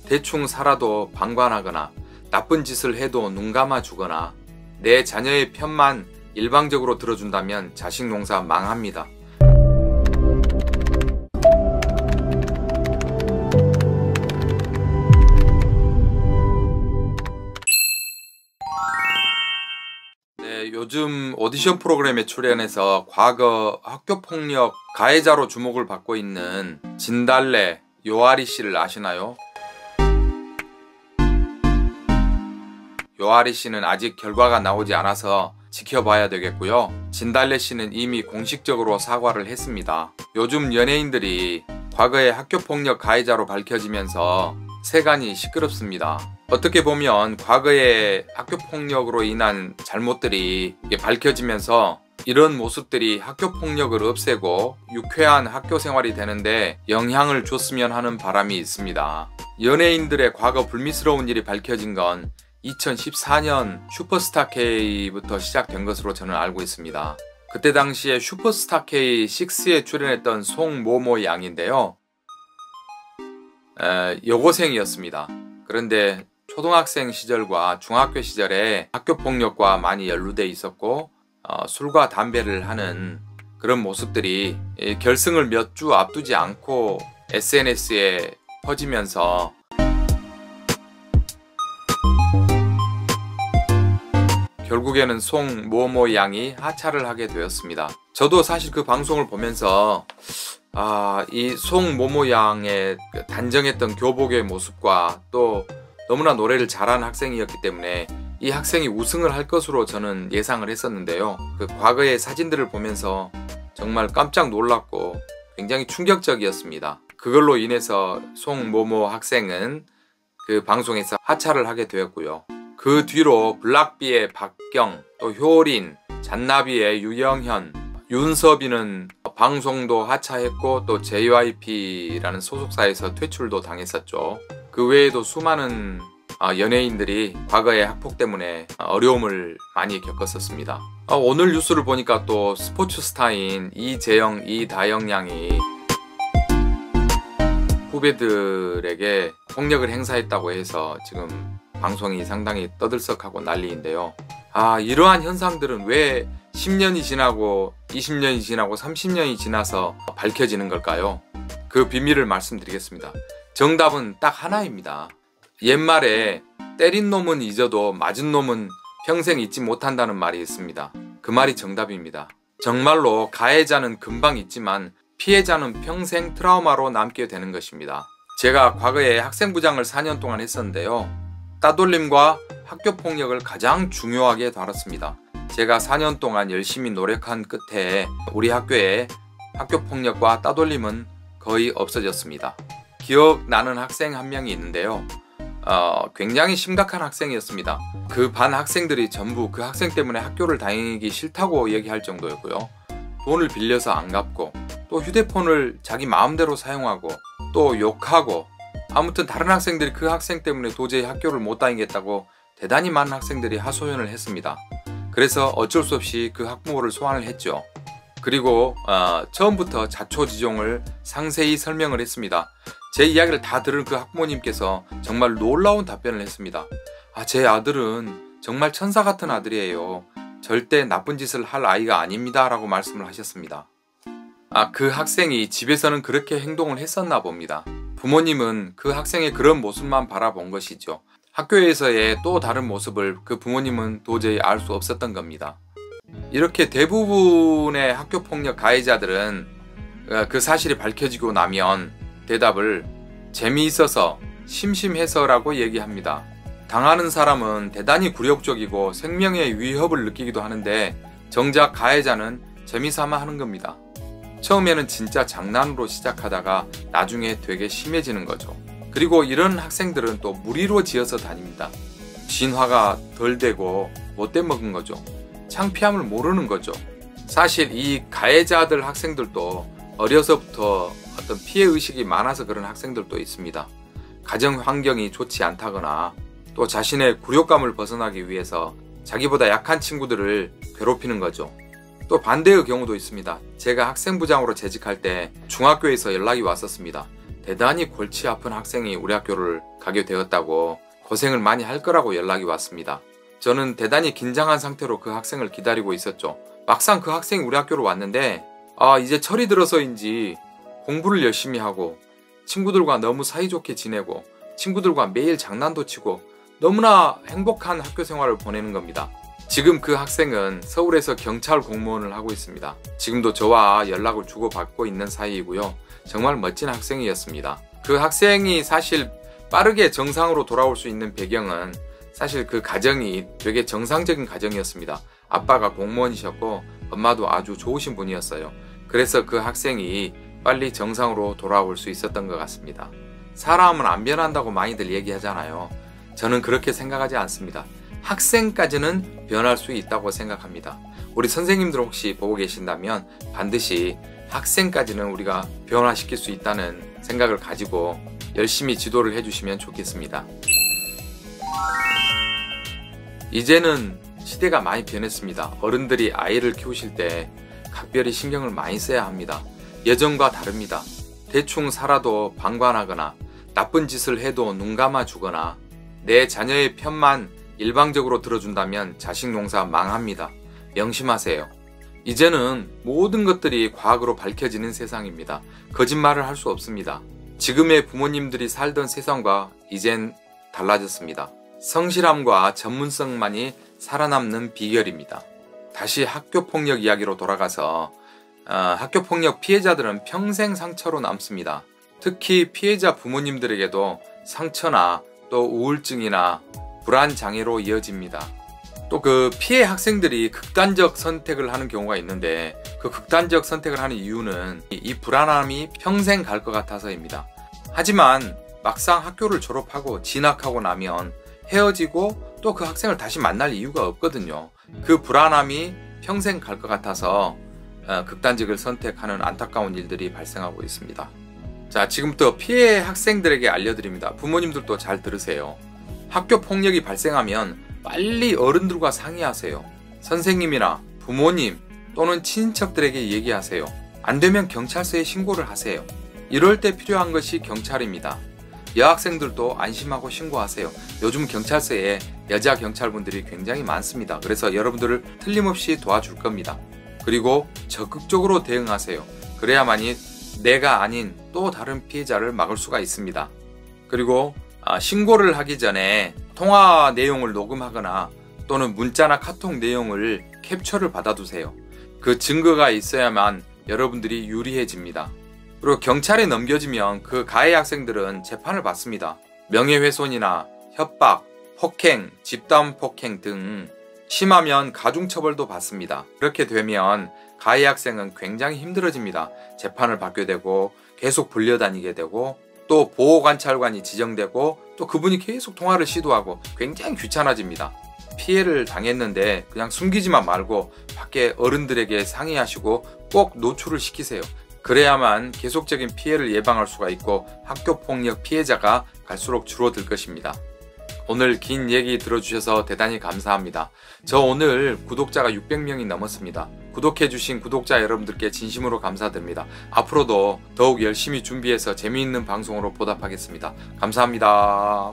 대충 살아도 방관하거나 나쁜 짓을 해도 눈 감아주거나 내 자녀의 편만 일방적으로 들어준다면 자식 농사 망합니다. 요즘 오디션 프로그램에 출연해서 과거 학교폭력 가해자로 주목을 받고 있는 진달래 요아리 씨를 아시나요? 요아리 씨는 아직 결과가 나오지 않아서 지켜봐야 되겠고요. 진달래 씨는 이미 공식적으로 사과를 했습니다. 요즘 연예인들이 과거의 학교폭력 가해자로 밝혀지면서 세간이 시끄럽습니다. 어떻게 보면 과거의 학교폭력으로 인한 잘못들이 밝혀지면서 이런 모습들이 학교폭력을 없애고 유쾌한 학교생활이 되는데 영향을 줬으면 하는 바람이 있습니다. 연예인들의 과거 불미스러운 일이 밝혀진 건 2014년 슈퍼스타 K부터 시작된 것으로 저는 알고 있습니다. 그때 당시에 슈퍼스타 K6에 출연했던 송모모 양인데요. 여고생이었습니다. 그런데 초등학생 시절과 중학교 시절에 학교폭력과 많이 연루돼 있었고 술과 담배를 하는 그런 모습들이 결승을 몇 주 앞두지 않고 SNS에 퍼지면서 결국에는 송모모 양이 하차를 하게 되었습니다. 저도 사실 그 방송을 보면서 이 송모모 양의 단정했던 교복의 모습과 또 너무나 노래를 잘하는 학생이었기 때문에 이 학생이 우승을 할 것으로 저는 예상을 했었는데요. 그 과거의 사진들을 보면서 정말 깜짝 놀랐고 굉장히 충격적이었습니다. 그걸로 인해서 송모모 학생은 그 방송에서 하차를 하게 되었고요. 그 뒤로 블락비의 박경, 또 효린, 잔나비의 유영현, 윤서빈은 방송도 하차했고 또 JYP라는 소속사에서 퇴출도 당했었죠. 그 외에도 수많은 연예인들이 과거의 학폭 때문에 어려움을 많이 겪었었습니다. 오늘 뉴스를 보니까 또 스포츠 스타인 이재영, 이다영 양이 후배들에게 폭력을 행사했다고 해서 지금 방송이 상당히 떠들썩하고 난리인데요. 이러한 현상들은 왜 10년이 지나고 20년이 지나고 30년이 지나서 밝혀지는 걸까요? 그 비밀을 말씀드리겠습니다. 정답은 딱 하나입니다. 옛말에 때린 놈은 잊어도 맞은 놈은 평생 잊지 못한다는 말이 있습니다. 그 말이 정답입니다. 정말로 가해자는 금방 잊지만 피해자는 평생 트라우마로 남게 되는 것입니다. 제가 과거에 학생부장을 4년 동안 했었는데요. 따돌림과 학교폭력을 가장 중요하게 다뤘습니다. 제가 4년 동안 열심히 노력한 끝에 우리 학교에 학교폭력과 따돌림은 거의 없어졌습니다. 기억나는 학생 한 명이 있는데요. 굉장히 심각한 학생이었습니다. 그 반 학생들이 전부 그 학생 때문에 학교를 다니기 싫다고 얘기할 정도였고요. 돈을 빌려서 안 갚고 또 휴대폰을 자기 마음대로 사용하고 또 욕하고 아무튼 다른 학생들이 그 학생 때문에 도저히 학교를 못 다니겠다고 대단히 많은 학생들이 하소연을 했습니다. 그래서 어쩔 수 없이 그 학부모를 소환을 했죠. 그리고 처음부터 자초지종을 상세히 설명을 했습니다. 제 이야기를 다 들은 그 학부모님께서 정말 놀라운 답변을 했습니다. 제 아들은 정말 천사 같은 아들이에요. 절대 나쁜 짓을 할 아이가 아닙니다 라고 말씀을 하셨습니다. 그 학생이 집에서는 그렇게 행동을 했었나 봅니다. 부모님은 그 학생의 그런 모습만 바라본 것이죠. 학교에서의 또 다른 모습을 그 부모님은 도저히 알 수 없었던 겁니다. 이렇게 대부분의 학교폭력 가해자들은 그 사실이 밝혀지고 나면 대답을 재미있어서, 심심해서 라고 얘기합니다. 당하는 사람은 대단히 굴욕적이고 생명의 위협을 느끼기도 하는데 정작 가해자는 재미삼아 하는 겁니다. 처음에는 진짜 장난으로 시작하다가 나중에 되게 심해지는 거죠. 그리고 이런 학생들은 또 무리로 지어서 다닙니다. 진화가 덜 되고 못돼 먹은 거죠. 창피함을 모르는 거죠. 사실 이 가해자들 학생들도 어려서부터 어떤 피해의식이 많아서 그런 학생들도 있습니다. 가정 환경이 좋지 않다거나 또 자신의 굴욕감을 벗어나기 위해서 자기보다 약한 친구들을 괴롭히는 거죠. 또 반대의 경우도 있습니다. 제가 학생부장으로 재직할 때 중학교에서 연락이 왔었습니다. 대단히 골치 아픈 학생이 우리 학교를 가게 되었다고 고생을 많이 할 거라고 연락이 왔습니다. 저는 대단히 긴장한 상태로 그 학생을 기다리고 있었죠. 막상 그 학생이 우리 학교로 왔는데 이제 철이 들어서인지 공부를 열심히 하고 친구들과 너무 사이좋게 지내고 친구들과 매일 장난도 치고 너무나 행복한 학교 생활을 보내는 겁니다. 지금 그 학생은 서울에서 경찰 공무원을 하고 있습니다. 지금도 저와 연락을 주고받고 있는 사이이고요. 정말 멋진 학생이었습니다. 그 학생이 사실 빠르게 정상으로 돌아올 수 있는 배경은 사실 그 가정이 되게 정상적인 가정이었습니다. 아빠가 공무원이셨고 엄마도 아주 좋으신 분이었어요. 그래서 그 학생이 빨리 정상으로 돌아올 수 있었던 것 같습니다. 사람은 안 변한다고 많이들 얘기하잖아요. 저는 그렇게 생각하지 않습니다. 학생까지는 변할 수 있다고 생각합니다. 우리 선생님들 혹시 보고 계신다면 반드시 학생까지는 우리가 변화시킬 수 있다는 생각을 가지고 열심히 지도를 해주시면 좋겠습니다. 이제는 시대가 많이 변했습니다. 어른들이 아이를 키우실 때 각별히 신경을 많이 써야 합니다. 예전과 다릅니다. 대충 살아도 방관하거나 나쁜 짓을 해도 눈 감아주거나 내 자녀의 편만 일방적으로 들어준다면 자식 농사 망합니다. 명심하세요. 이제는 모든 것들이 과학으로 밝혀지는 세상입니다. 거짓말을 할 수 없습니다. 지금의 부모님들이 살던 세상과 이젠 달라졌습니다. 성실함과 전문성만이 살아남는 비결입니다. 다시 학교폭력 이야기로 돌아가서 학교폭력 피해자들은 평생 상처로 남습니다. 특히 피해자 부모님들에게도 상처나 또 우울증이나 불안장애로 이어집니다. 또 그 피해 학생들이 극단적 선택을 하는 경우가 있는데 그 극단적 선택을 하는 이유는 이 불안함이 평생 갈 것 같아서입니다. 하지만 막상 학교를 졸업하고 진학하고 나면 헤어지고 또 그 학생을 다시 만날 이유가 없거든요. 그 불안함이 평생 갈 것 같아서 극단적을 선택하는 안타까운 일들이 발생하고 있습니다. 자, 지금부터 피해 학생들에게 알려드립니다. 부모님들도 잘 들으세요. 학교 폭력이 발생하면 빨리 어른들과 상의하세요. 선생님이나 부모님 또는 친인척들에게 얘기하세요. 안 되면 경찰서에 신고를 하세요. 이럴 때 필요한 것이 경찰입니다. 여학생들도 안심하고 신고하세요. 요즘 경찰서에 여자 경찰분들이 굉장히 많습니다. 그래서 여러분들을 틀림없이 도와줄 겁니다. 그리고 적극적으로 대응하세요. 그래야만이 내가 아닌 또 다른 피해자를 막을 수가 있습니다. 그리고 신고를 하기 전에 통화 내용을 녹음하거나 또는 문자나 카톡 내용을 캡처를 받아두세요. 그 증거가 있어야만 여러분들이 유리해집니다. 그리고 경찰에 넘겨지면 그 가해 학생들은 재판을 받습니다. 명예훼손이나 협박, 폭행, 집단 폭행 등 심하면 가중처벌도 받습니다. 그렇게 되면 가해 학생은 굉장히 힘들어집니다. 재판을 받게 되고 계속 불려다니게 되고 또 보호관찰관이 지정되고 또 그분이 계속 통화를 시도하고 굉장히 귀찮아집니다. 피해를 당했는데 그냥 숨기지만 말고 밖에 어른들에게 상의하시고 꼭 노출을 시키세요. 그래야만 계속적인 피해를 예방할 수가 있고 학교폭력 피해자가 갈수록 줄어들 것입니다. 오늘 긴 얘기 들어주셔서 대단히 감사합니다. 저 오늘 구독자가 600명이 넘었습니다. 구독해주신 구독자 여러분들께 진심으로 감사드립니다. 앞으로도 더욱 열심히 준비해서 재미있는 방송으로 보답하겠습니다. 감사합니다.